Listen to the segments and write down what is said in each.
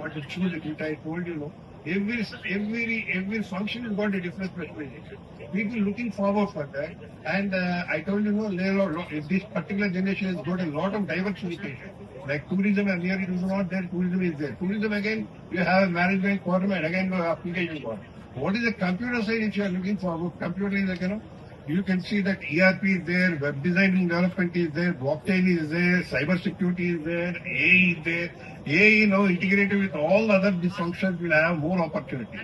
what to choose it, which I told you, no. Every function has got a different specialization. People looking forward for that, and I told you, no, this particular generation has got a lot of diversification. Like tourism, and here it is not there. Tourism is there. Tourism again, you have management quadrant, and again you have application quadrant. What is the computer side? If you are looking forward, computer is like, you can see that ERP is there, web design and development is there, blockchain is there, cyber security is there, AI is there. AI, integrated with all other these functions will have more opportunity.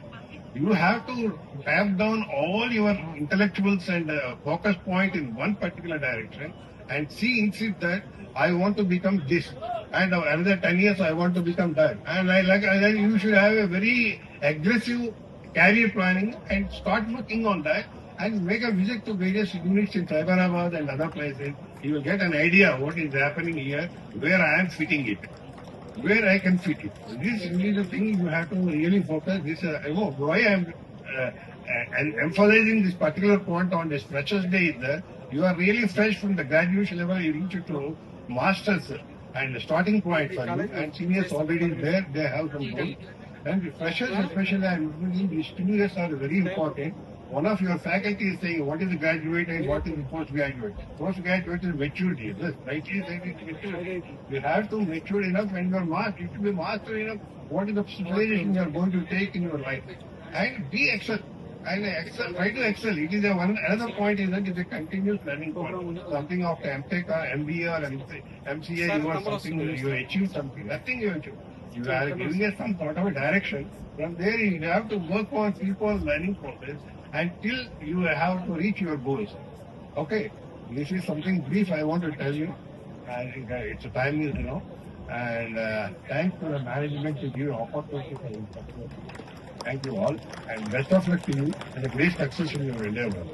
You have to tap down all your intellectuals and focus point in one particular direction and insist that I want to become this, and another 10 years I want to become that. And you should have a very aggressive career planning and start working on that and make a visit to various units in Hyderabad and other places. You will get an idea what is happening here, where I am fitting it, where I can fit it. This is the thing you have to really focus. This why I am emphasizing this particular point on this Freshers Day is that you are really fresh from the graduation level. You reach to masters and the starting point for you, and seniors already there. They have some goals. And freshers, especially, I'm thinking these 2 years are very important. One of your faculty is saying what is the graduate and what is the postgraduate. Postgraduate is maturity. Yes, right? You have to mature enough when you are master. You should be master enough. What is the specialization you are going to take in your life? And be excel. And excel, try to excel. It is another point is that it's a continuous learning point. Something after MTech or MBA or MCA, you are something, you achieve something. Nothing you achieve. You are giving us some sort of a direction. From there, you have to work on people's learning process until you have to reach your goals. Okay, this is something brief I want to tell you. I think it's a time is, and thanks to the management to give opportunity for instruction. Thank you all, and best of luck to you and a great success in your endeavor.